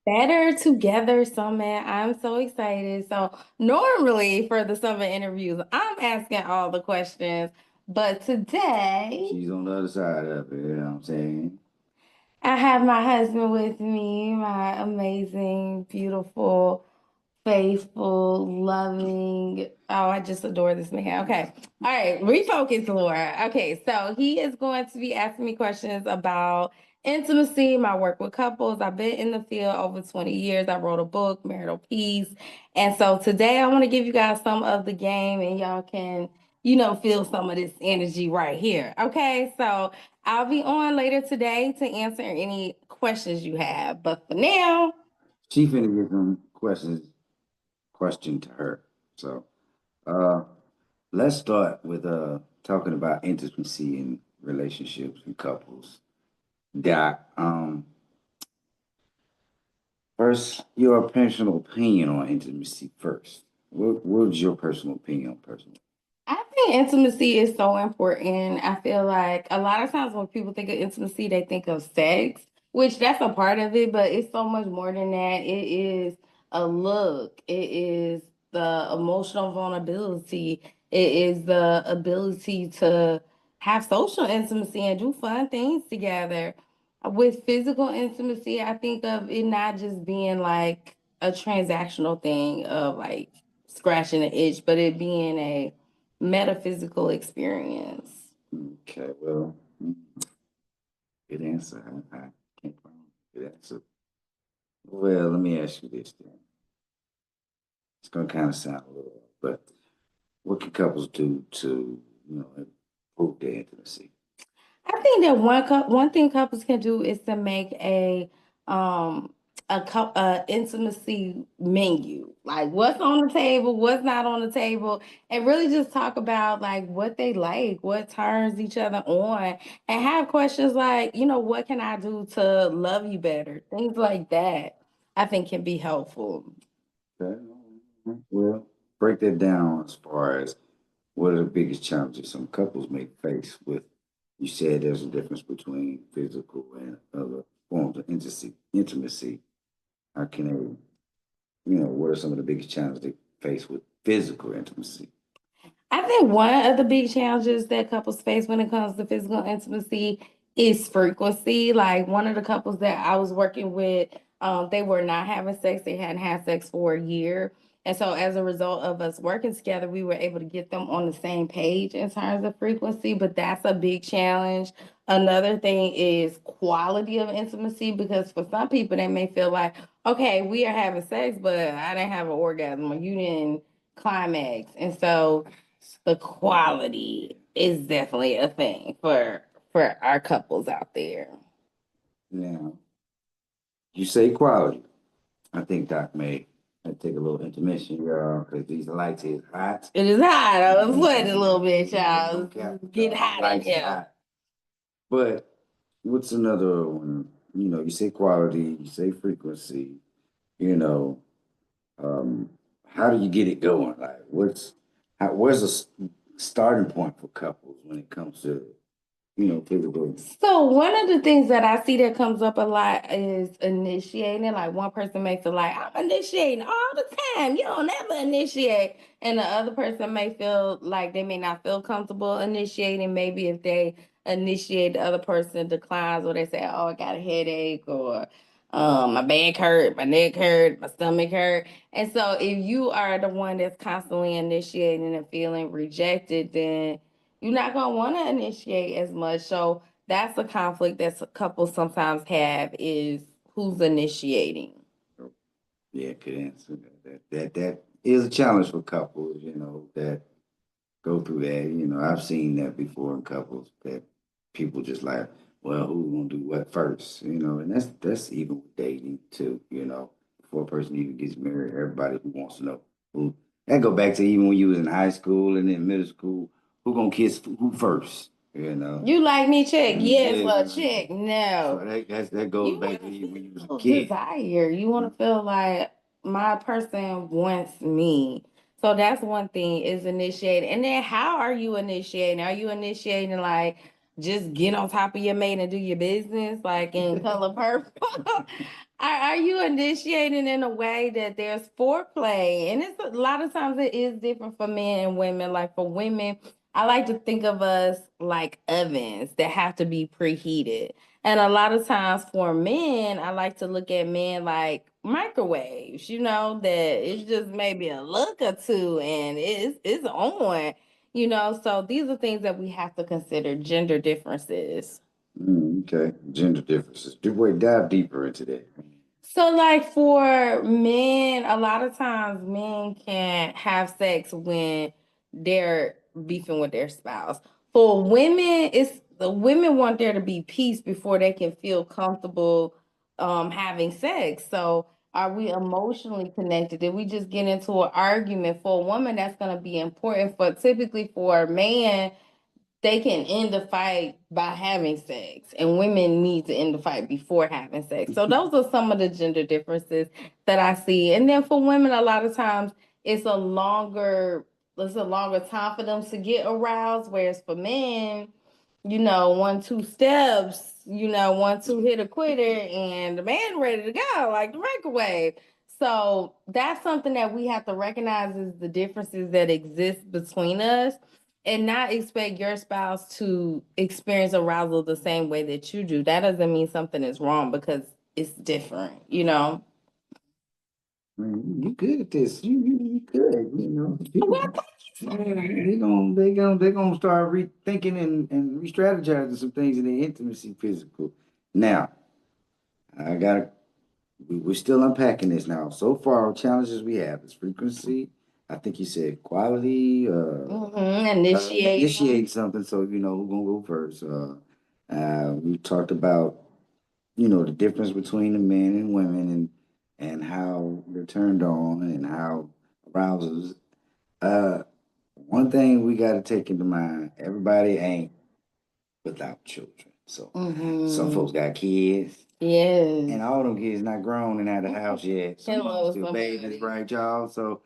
Better Together Summit. I'm so excited. So, normally for the summit interviews, I'm asking all the questions, but today She's on the other side of it, you know what I'm saying? I have my husband with me, my amazing, beautiful, faithful, loving. Oh, I just adore this man. Okay. All right. Refocus, Laura. Okay. So he is going to be asking me questions about intimacy, my work with couples. I've been in the field over 20 years. I wrote a book, Marital Peace. And so today I want to give you guys some of the game and y'all can, feel some of this energy right here. Okay. So I'll be on later today to answer any questions you have. But for now, She finna get some question to her. So uh let's start with talking about intimacy in relationships and couples. Doc, first your personal opinion on intimacy first. What's your personal opinion on personal? I think intimacy is so important. I feel like a lot of times when people think of intimacy, they think of sex, which that's a part of it, but it's so much more than that. It is a look, it is the emotional vulnerability, it is the ability to have social intimacy and do fun things together. With physical intimacy, I think of it not just being like a transactional thing of like scratching an itch, but it being a metaphysical experience. Okay, well, good answer. I can't find a good answer. Well, let me ask you this then. It's gonna kind of sound a little, but what can couples do to, improve their intimacy? I think that one thing couples can do is to make um a intimacy menu, like what's on the table, what's not on the table, and really just talk about like what they like, what turns each other on, and have questions like, what can I do to love you better? Things like that I think can be helpful. Okay. Well, break that down as far as what are the biggest challenges some couples may face with. You said there's a difference between physical and other forms of intimacy. How can what are some of the biggest challenges they face with physical intimacy? I think one of the big challenges that couples face when it comes to physical intimacy is frequency. Like one of the couples that I was working with, they were not having sex. They hadn't had sex for a year. And so as a result of us working together, we were able to get them on the same page in terms of frequency, but that's a big challenge. Another thing is quality of intimacy because for some people they may feel like, okay, we are having sex, but I didn't have an orgasm or you didn't climax. And so the quality is definitely a thing for our couples out there. Now, you say quality. I think Doc may I take a little intermission, y'all, because these lights is hot. It is hot. I was sweating a little bit, y'all. Okay, It's getting hot in lights is here. hot. But what's another one? You say quality, you say frequency, you know, um, how do you get it going? Like, where's a starting point for couples when it comes to, physical? So one of the things that I see that comes up a lot is initiating. Like one person may feel like I'm initiating all the time. You don't never initiate. And the other person may feel like they may not feel comfortable initiating. Maybe if they initiate, the other person declines or they say, oh, I got a headache or my back hurt, my neck hurt, my stomach hurt. And so if you are the one that's constantly initiating and feeling rejected, then you're not gonna want to initiate as much. So that's a conflict that couples sometimes have is who's initiating. Yeah, good answer. That is a challenge for couples, that go through that. I've seen that before in couples that people just like, well, who's gonna do what first? And that's even with dating too, before a person even gets married, everybody who wants to know who that go back to even when you was in high school and then middle school, who gonna kiss who first, You like me? Check yes Yeah. or check So no. that goes You back want to to even when you was a feel kid. desire. You want to feel like my person wants me. So that's one thing is initiating. And then how are you initiating? Are you initiating like just get on top of your mate and do your business like in color purple? Are you initiating in a way that there's foreplay? And it's a lot of times it is different for men and women. Like for women, I like to think of us like ovens that have to be preheated. And a lot of times for men, I like to look at men like microwaves, that it's just maybe a look or two and it's on, So these are things that we have to consider, gender differences. Okay, gender differences. Dive deeper into that. So, like for men, a lot of times men can have sex when they're beefing with their spouse. For women, it's the women want there to be peace before they can feel comfortable having sex. So, are we emotionally connected? Did we just get into an argument? For a woman, that's going to be important. For typically for a man, they can end the fight by having sex, and women need to end the fight before having sex. So those are some of the gender differences that I see. And then for women, a lot of times it's a longer it's a longer time for them to get aroused, whereas for men, 1, 2 steps, 1, 2 hit a quitter, and the man ready to go like the microwave. So that's something that we have to recognize is the differences that exist between us and not expect your spouse to experience arousal the same way that you do. That doesn't mean something is wrong because it's different. Man, you good at this. You good. Well, People, they gonna start rethinking and re-strategizing some things in their intimacy, physical. Now, I gotta. We're still unpacking this now. So far, challenges we have is frequency. I think you said quality. Initiate something. So who's gonna go first. We talked about the difference between the men and women and how they're turned on and how arousals. Uh, One thing we got to take into mind: everybody ain't without children. So some folks got kids. Yes. And all them kids not grown and out of the house yet. Some of them still babies, right, y'all? So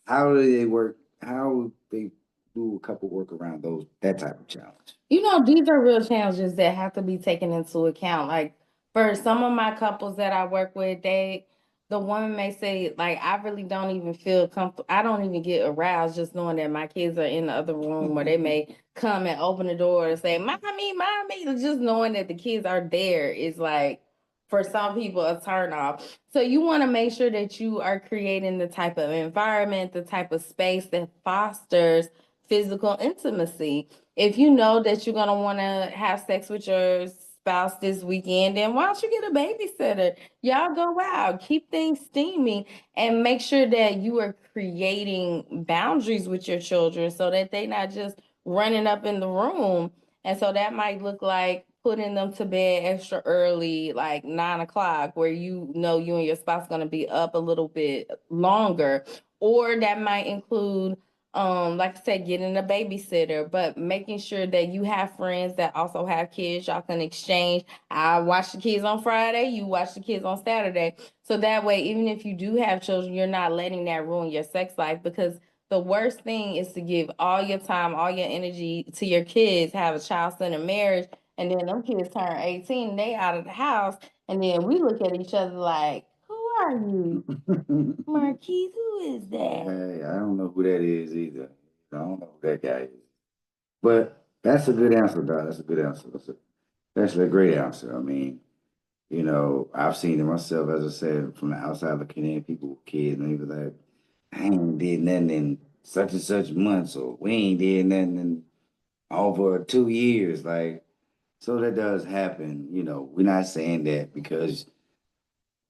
how do they work? How they do a couple work around that type of challenge? These are real challenges that have to be taken into account. Like for some of my couples that I work with, the woman may say, like, I really don't even feel comfortable. I don't even get aroused just knowing that my kids are in the other room, or they may come and open the door and say, "Mommy, mommy." Just knowing that the kids are there is like, for some people, a turn off. So you want to make sure that you are creating the type of environment, the type of space that fosters physical intimacy. If you know that you're gonna want to have sex with your spouse this weekend, then why don't you get a babysitter? Y'all go out, keep things steamy, and make sure that you are creating boundaries with your children so that they not just running up in the room. And so that might look like putting them to bed extra early, like 9 o'clock, where you and your spouse gonna be up a little bit longer. Or that might include like I said, getting a babysitter, but making sure that you have friends that also have kids. Y'all can exchange. I watch the kids on Friday, you watch the kids on Saturday. So that way, even if you do have children, you're not letting that ruin your sex life, because the worst thing is to give all your time, all your energy to your kids, have a child-centered marriage, and then them kids turn 18 and they out of the house, and then we look at each other like, who are you? Marquise, who is that? Hey, I don't know who that is either. I don't know who that guy is. But that's a good answer, dog. That's a good answer. That's a great answer. I mean, I've seen it myself, as I said, from the outside looking in, people with kids, and they be like, I ain't did nothing in such and such months, or we ain't did nothing in over 2 years. Like, so that does happen. We're not saying that because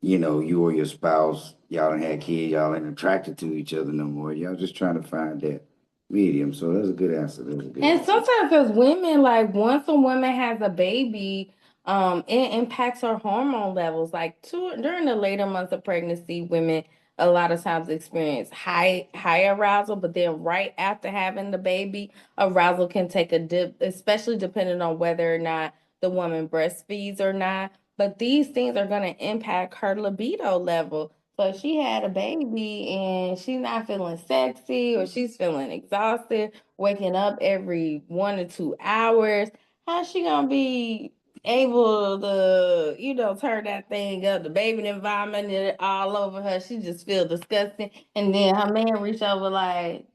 you or your spouse, y'all ain't had kids, y'all ain't attracted to each other no more. Y'all just trying to find that medium. So that's a good answer. That's a good And answer. sometimes as women, like once a woman has a baby, it impacts her hormone levels. Like during the later months of pregnancy, women a lot of times experience high arousal, but then right after having the baby, arousal can take a dip, especially depending on whether or not the woman breastfeeds or not. But these things are going to impact her libido level. So if she had a baby and she's not feeling sexy, or she's feeling exhausted, waking up every 1 or 2 hours, how's she gonna be able to, turn that thing up. The baby environment it all over her. She just feel disgusting. And then her man reach over like,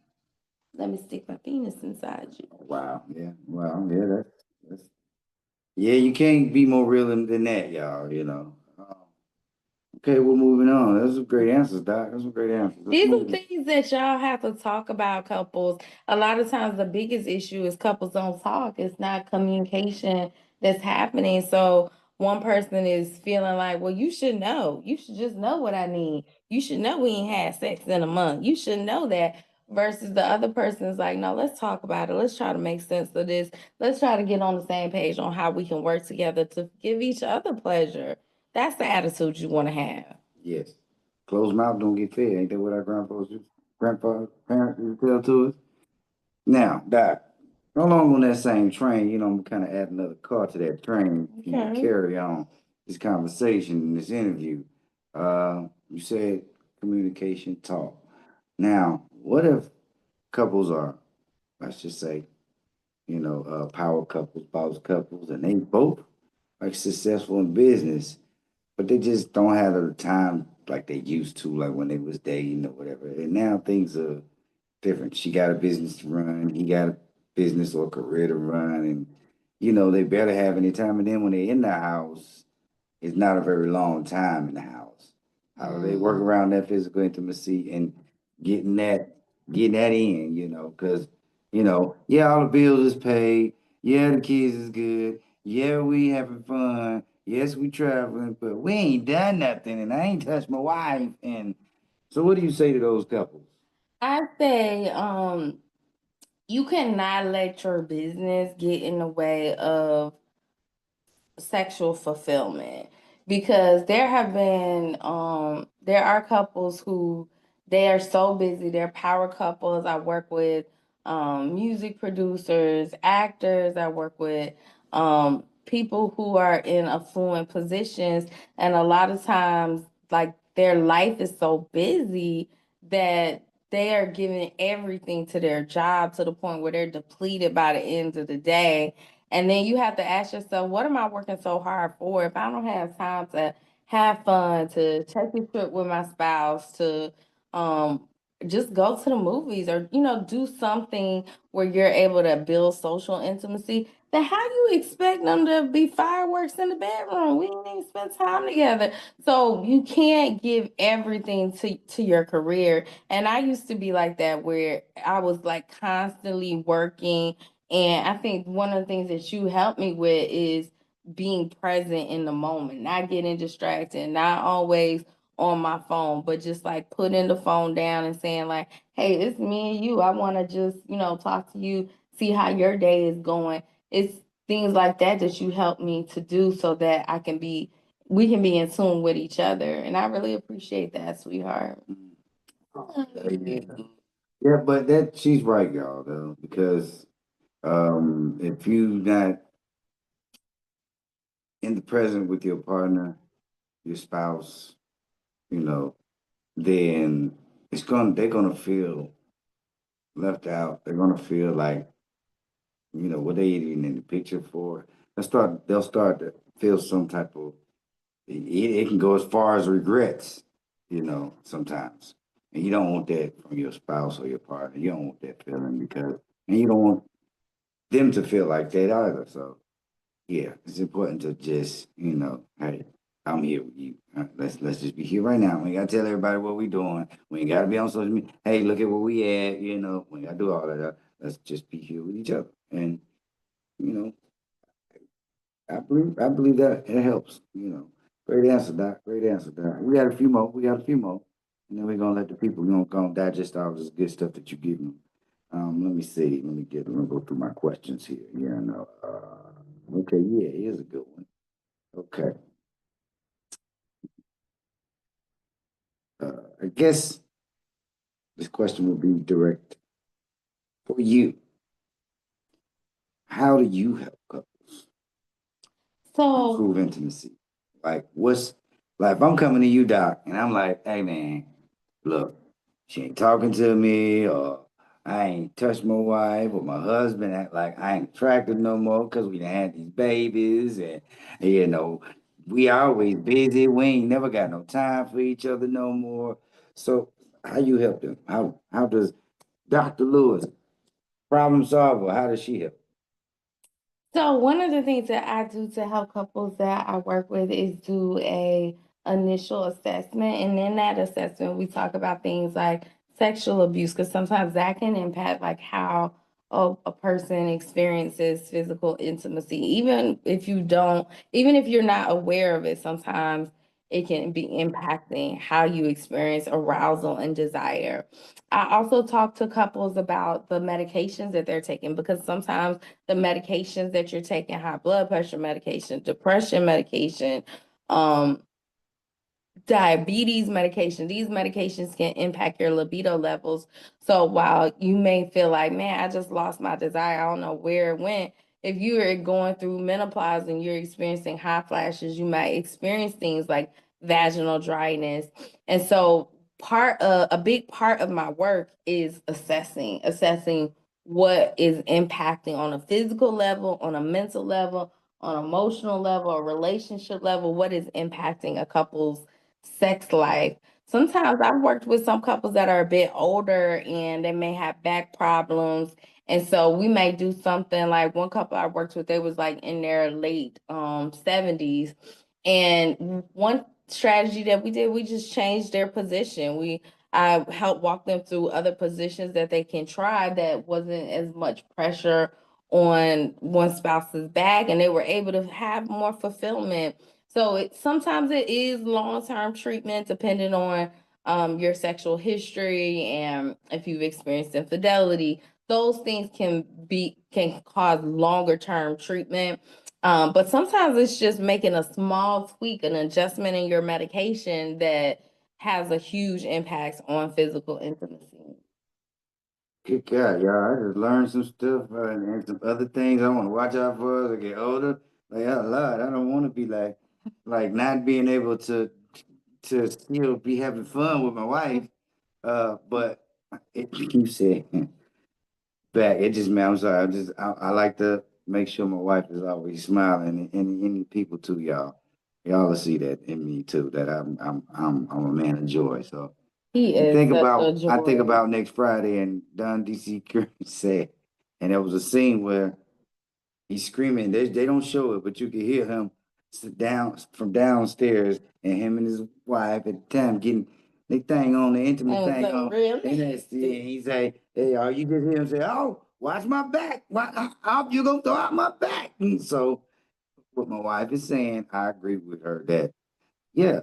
let me stick my penis inside you. Wow. Yeah. Well, yeah, that's yeah, you can't be more real than that, y'all, you know. Okay, we're moving on. Those are great answers, Doc. Those are great answers. Let's These are move on. things that y'all have to talk about, couples. A lot of times, the biggest issue is couples don't talk. It's not communication that's happening. So one person is feeling like, well, you should know. You should just know what I need. You should know we ain't had sex in a month. You should know that. Versus the other person is like, no, let's talk about it. Let's try to make sense of this. Let's try to get on the same page on how we can work together to give each other pleasure. That's the attitude you want to have. Yes. Closed mouth don't get fed. Ain't that what our grandpa, parents used to tell to us? Now, Doc, along on that same train, you know, I'm kind of add another car to that train for you to Okay. carry on this conversation, this interview. You said communication talk. Now, what if couples are, let's just say, you know, power couples, spouse couples, and they both like successful in business, but they just don't have the time like they used to, like when they was dating or whatever. And now things are different. She got a business to run, he got a business or career to run, and you know, they better have any time. And then when they're in the house, it's not a very long time in the house. How do they work around that physical intimacy and getting that getting that in, you know, because you know, yeah, all the bills is paid, yeah, the kids is good, yeah, we having fun, yes, we traveling, but we ain't done nothing and I ain't touched my wife. And so what do you say to those couples? I say, you cannot let your business get in the way of sexual fulfillment because there are couples who they are so busy, they're power couples. I work with music producers, actors. I work with people who are in affluent positions, and a lot of times like their life is so busy that they are giving everything to their job to the point where they're depleted by the end of the day, and then you have to ask yourself, what am I working so hard for if I don't have time to have fun, to take a trip with my spouse, to um just go to the movies or do something where you're able to build social intimacy? Then how you expect them to be fireworks in the bedroom? We didn't even spend time together. So you can't give everything to your career. And I used to be like that where I was like constantly working, and I think one of the things that you help me with is being present in the moment, not getting distracted, not always on my phone, but just like putting the phone down and saying like, "Hey, it's me and you. I want to just, talk to you, see how your day is going." It's things like that that you help me to do so that we can be in tune with each other. And I really appreciate that, sweetheart. Yeah. Yeah, but that she's right, y'all, though, because if you not in the present with your partner, your spouse, you know, then they're gonna feel left out. They're gonna feel like, you know, what they even in the picture for. They'll start to feel some type of it can go as far as regrets, you know, sometimes. And you don't want that from your spouse or your partner. You don't want that feeling and you don't want them to feel like that either. So yeah, it's important to just, you know, hey, I'm here with you. Let's just be here right now. We gotta tell everybody what we doing. We ain't gotta be on social media. Hey, look at where we at. You know, we gotta do all of that. Let's just be here with each other. And you know, I believe that it helps. You know, great answer, Doc. Great answer, Doc. We got a few more. We got a few more, and then we're gonna let the people gonna digest all this good stuff that you give them. Let me see. Let me go through my questions here. Yeah, no. Okay, yeah, here's a good one. Okay. I guess this question will be direct for you. How do you help couples So improve intimacy? Like, what's like if I'm coming to you, Doc, and I'm like, hey man, look, she ain't talking to me, or I ain't touched my wife or my husband act like I ain't attractive no more because we done had these babies and you know, we always busy. We ain't never got no time for each other no more. So how you help them? How does Dr. Lewis, problem solver, how does she help? So one of the things that I do to help couples that I work with is do a initial assessment, and in that assessment we talk about things like sexual abuse, because sometimes that can impact like how a person experiences physical intimacy. Even if you're not aware of it, sometimes it can be impacting how you experience arousal and desire. I also talk to couples about the medications that they're taking, because sometimes the medications that you're taking, high blood pressure medication, depression medication, um, diabetes medication, these medications can impact your libido levels. So while you may feel like, man, I just lost my desire, I don't know where it went. If you are going through menopause and you're experiencing hot flashes, you might experience things like vaginal dryness. And so a big part of my work is assessing what is impacting on a physical level, on a mental level, on emotional level, a relationship level, what is impacting a couple's sex life. Sometimes I've worked with some couples that are a bit older and they may have back problems. And so we may do something like one couple I worked with, they was like in their late 70s. And one strategy that we did, we just changed their position. I helped walk them through other positions that they can try that wasn't as much pressure on one spouse's back, and they were able to have more fulfillment. So sometimes it is long-term treatment depending on your sexual history and if you've experienced infidelity. Those things can cause longer term treatment. But sometimes it's just making a small tweak, an adjustment in your medication that has a huge impact on physical intimacy. Good God, y'all. I just learned some stuff and some other things I want to watch out for as I get older. Like, oh Lord, I don't want to be like not being able to still be having fun with my wife. But it keeps saying back. It just man, I'm sorry. I like to make sure my wife is always smiling and any people too, y'all. Y'all will see that in me too, that I'm a man of joy. So He is such a I think joy. about next Friday and Don DC Curry said, and there was a scene where he's screaming. They don't show it, but you can hear him sit down from downstairs, and him and his wife at the time getting their thing on, the intimate And thing so on. And that's and he say, "Hey, are you just hear him say, oh, watch my back. How you gonna throw out my back?" And so what my wife is saying, I agree with her that yeah,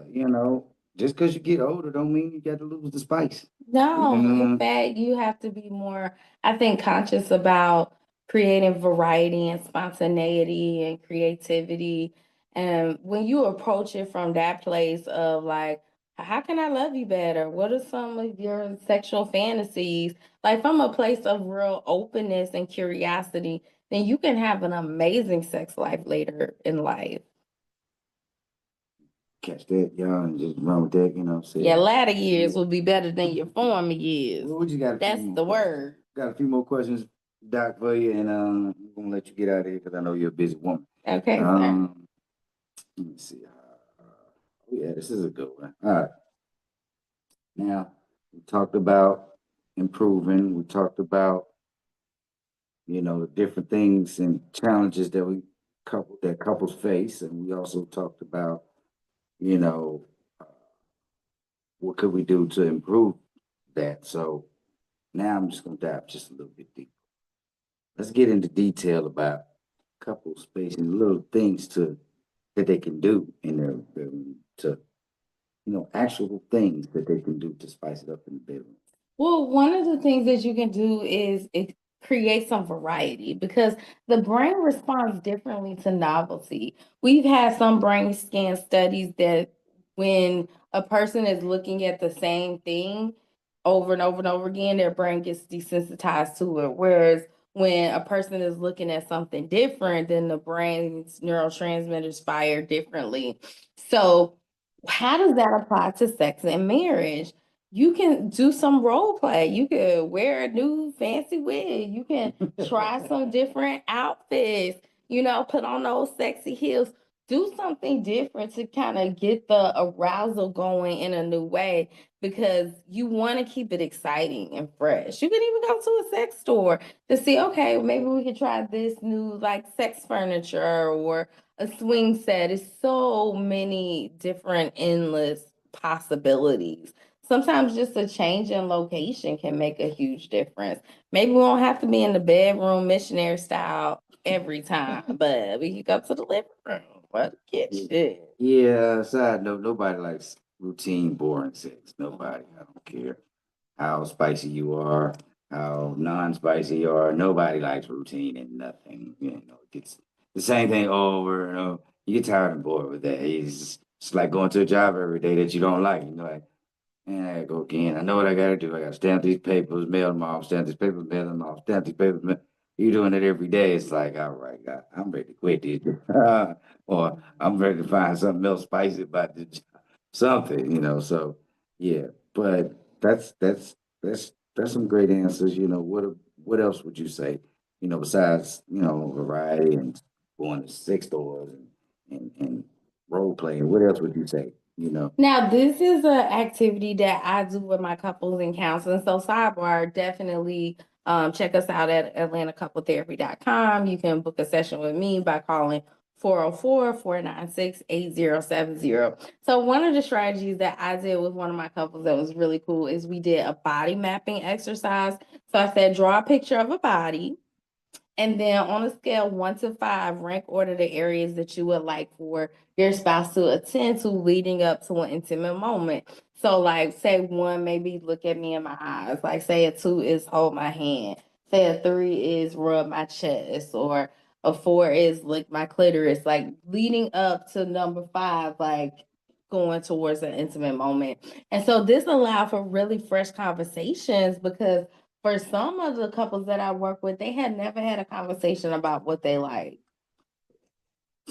just because you get older don't mean you got to lose the spice. No, in Mhm. fact, you have to be more, I think, conscious about creating variety and spontaneity and creativity. And when you approach it from that place of like, how can I love you better? What are some of your sexual fantasies? Like from a place of real openness and curiosity, then you can have an amazing sex life later in life. Catch that, y'all, and just run with that, Your say latter years will be better than your former years. well, we just got a few That's more the questions. word. Got a few more questions, Doc, for you, and I'm gonna let you get out of here because I know you're a busy woman. Okay, sir. Um, let me see. Yeah, this is a good one. All right. Now, we talked about improving. We talked about, the different things and challenges that couples face, and we also talked about, you know, uh, what could we do to improve that. So now I'm just gonna dive just a little bit deeper. Let's get into detail about couple space and little things that they can do in their bedroom to, actual things that they can do to spice it up in the bedroom. Well, one of the things that you can do is create some variety, because the brain responds differently to novelty. We've had some brain scan studies that when a person is looking at the same thing over and over and over again, their brain gets desensitized to it. Whereas when a person is looking at something different, then the brain's neurotransmitters fire differently. So, how does that apply to sex and marriage? you can do some role play. You can wear a new fancy wig. You can try some different outfits, put on those sexy heels. Do something different to kind of get the arousal going in a new way because you want to keep it exciting and fresh. You can even go to a sex store to see, okay, maybe we could try this new like sex furniture or a swing set. It's so many different endless possibilities. Sometimes just a change in location can make a huge difference. Maybe we don't have to be in the bedroom missionary style every time, but we can go to the living room or the kitchen. Yeah, side note, nobody likes routine, boring sex. Nobody. I don't care how spicy you are, how non-spicy you are. Nobody likes routine and nothing. It's the same thing over and over. You get tired and bored with that. It's like going to a job every day that you don't like. Like, man, I gotta go again. I know what I gotta do. I gotta stamp these papers, mail them off, stamp these papers, mail them off, stamp these papers. You're doing it every day. It's like, all right, I'm ready to quit this. Or I'm ready to find something else spicy about this job. Something. So yeah, but that's some great answers. What else would you say? Besides, variety and going to sex stores and role playing, what else would you say? Now, this is an activity that I do with my couples in counseling. So, sidebar, definitely check us out at atlantacoupletherapy.com. You can book a session with me by calling 404-496-8070. So, one of the strategies that I did with one of my couples that was really cool is we did a body mapping exercise. So, I said, draw a picture of a body. And then on a scale 1 to 5, rank order the areas that you would like for your spouse to attend to leading up to an intimate moment. So, like, say 1, maybe look at me in my eyes. Like, say a 2 is hold my hand. Say a 3 is rub my chest, or a 4 is lick my clitoris. Like, leading up to number 5, like going towards an intimate moment. And so this allowed for really fresh conversations because for some of the couples that I work with, they had never had a conversation about what they like.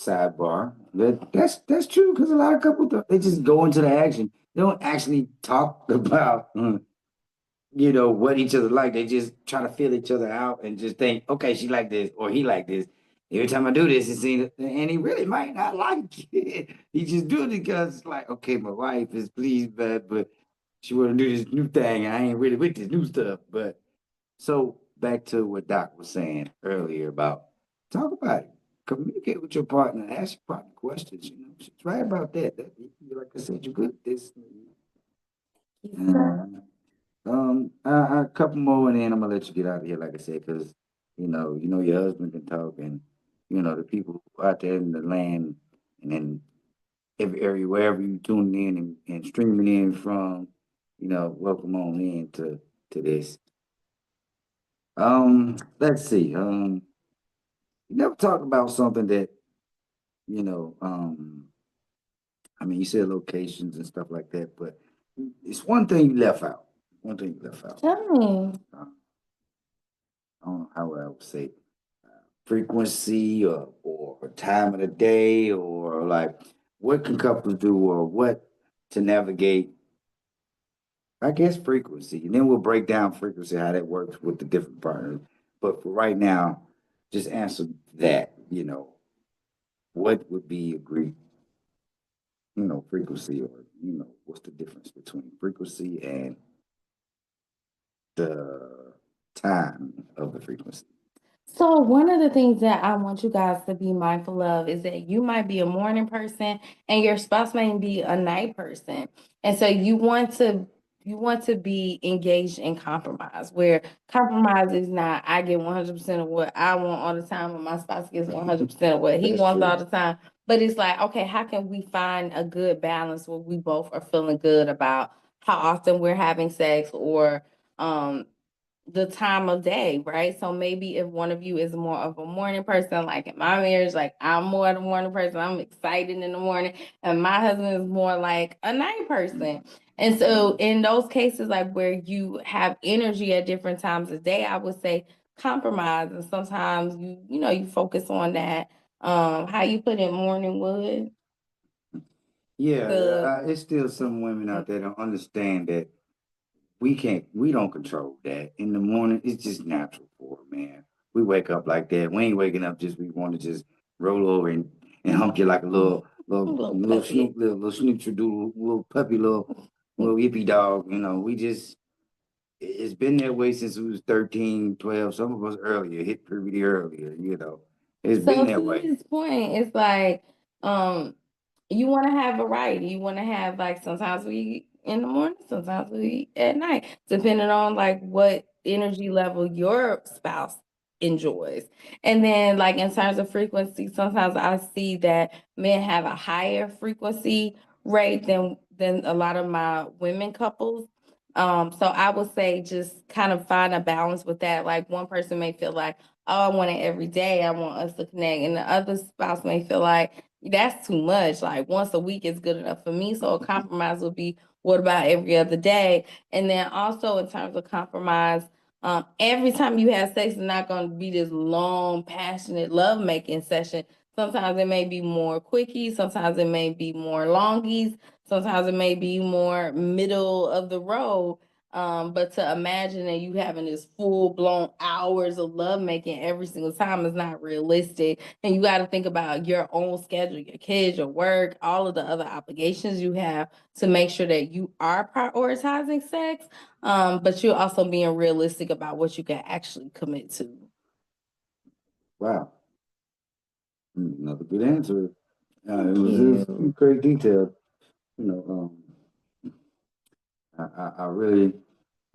Sidebar. That's true because a lot of couples they just go into the action. They don't actually talk about what each other like. They just try to feel each other out and just think, okay, she like this or he like this. Every time I do this, it seems, and he really might not like it. He just do it because it's like, okay, my wife is pleased, but she want to do this new thing, and I ain't really with this new stuff. But so back to what Doc was saying earlier about talk about it, communicate with your partner, ask your partner questions. She's right about that. Like I said, you're good at this. Uh, a couple more, and then I'm gonna let you get out of here. Like I said, because your husband can talk, and the people out there in the land, and then every area wherever you tuning in and streaming in from, welcome on in to this. Let's see. You never talk about something that, you know, um, I mean, you said locations and stuff like that, but it's one thing you left out. One thing you left out. Tell me. I don't know how I would say frequency or time of the day or like what can couples do or what to navigate, I guess, frequency. And then we'll break down frequency, how that works with the different partners. But for right now, just answer that, what would be agreed, frequency or, what's the difference between frequency and the time of the frequency? So one of the things that I want you guys to be mindful of is that you might be a morning person and your spouse may be a night person. And so you want to be engaged in compromise, where compromise is not I get 100% of what I want all the time and my spouse gets 100% of what he That's wants true. all the time. But it's like, okay, how can we find a good balance where we both are feeling good about how often we're having sex or um the time of day, right? So maybe if one of you is more of a morning person, like in my marriage, like I'm more of a morning person, I'm excited in the morning, and my husband is more like a night person. And so in those cases, like where you have energy at different times of day, I would say compromise. And sometimes you focus on that. How you put in morning wood. Yeah, The it's still some women out there don't understand that we don't control that. In the morning, it's just natural for it, man. We wake up like that. We ain't waking up just we want to just roll over and hump you like a little puppy. little snootchadoodle, little puppy, little yippy dog. You know, it's been that way since we was 13, 12. Some of us earlier, hit puberty earlier, you know. It's been So that to way. his point, it's like um you want to have variety. You want to have like sometimes we eat in the morning, sometimes we eat at night, depending on like what energy level your spouse enjoys. And then like in terms of frequency, sometimes I see that men have a higher frequency rate than a lot of my women couples. So I would say just kind of find a balance with that. Like one person may feel like, oh, I want it every day. I want us to connect. And the other spouse may feel like that's too much. Like once a week is good enough for me. So a compromise would be, what about every other day? And then also in terms of compromise, every time you have sex, it's not going to be this long, passionate love-making session. Sometimes it may be more quickies. Sometimes it may be more longies. Sometimes it may be more middle of the road. But to imagine that you having this full blown hours of lovemaking every single time is not realistic. And you got to think about your own schedule, your kids, your work, all of the other obligations you have to make sure that you are prioritizing sex. But you're also being realistic about what you can actually commit to. Wow. Another good answer. Thank It was you. great detail. You know, I really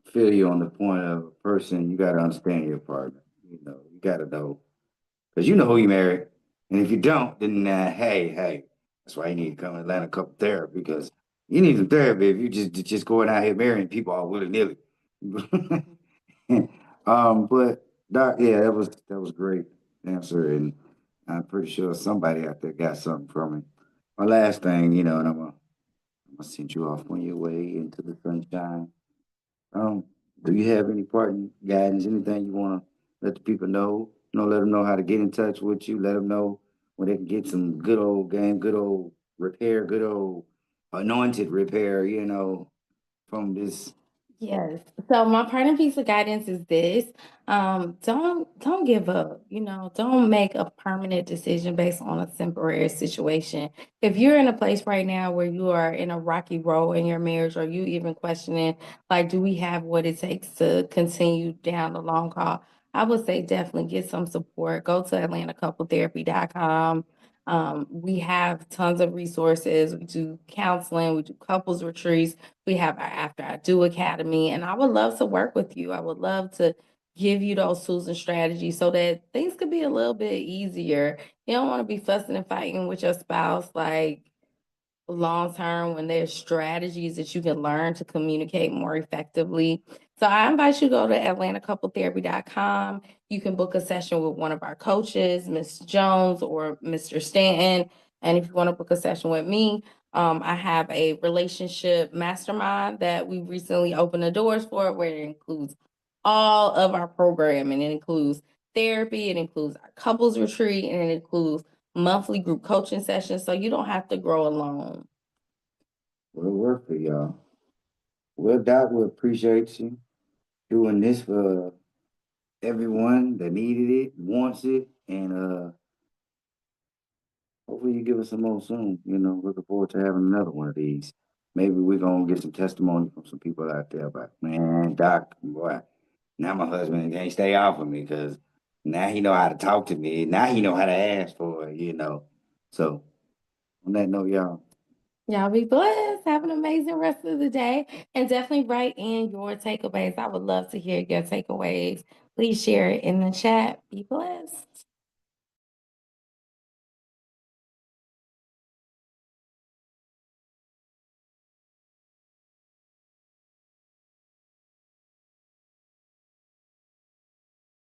feel you on the point of a person. You got to understand your partner. You know, you got to know because you know who you married, and if you don't, then hey, that's why you need to come to Atlanta couple therapy because you need some therapy if you just going out here marrying people all willy nilly. But Doc, yeah, that was great answer, and I'm pretty sure somebody out there got something from it. My last thing, you know, and I'm gonna send you off on your way into the sunshine. Um, do you have any parting guidance, anything you want to let the people know? You know, let them know how to get in touch with you. Let them know where they can get some good old game, good old repair, good old anointed repair. You know, from this. Yes. So my parting piece of guidance is this. Don't give up. Don't make a permanent decision based on a temporary situation. If you're in a place right now where you are in a rocky road in your marriage, or you even questioning, like, do we have what it takes to continue down the long haul? I would say definitely get some support. Go to AtlantaCoupleTherapy.com. We have tons of resources. We do counseling, we do couples retreats, we have our After I Do Academy, and I would love to work with you. I would love to give you those tools and strategies so that things could be a little bit easier. You don't want to be fussing and fighting with your spouse like long term when there's strategies that you can learn to communicate more effectively. So I invite you to go to AtlantaCoupleTherapy.com. You can book a session with one of our coaches, Miss Jones or Mr. Stanton. And if you want to book a session with me, I have a relationship mastermind that we recently opened the doors for, where it includes all of our programming. It includes therapy, it includes our couples retreat, and it includes monthly group coaching sessions, so you don't have to grow alone. Will work for y'all. Well, Doc, we appreciate you doing this for everyone that needed it, wants it, and hopefully you give us some more soon. You know, looking forward to having another one of these. Maybe we're gonna get some testimony from some people out there about, man, Doc, boy, now my husband can't stay off of me because now he know how to talk to me. Now he know how to ask for it, you know. So on that note, y'all, Y'all be blessed. Have an amazing rest of the day. And definitely write in your takeaways. I would love to hear your takeaways. Please share it in the chat. Be blessed.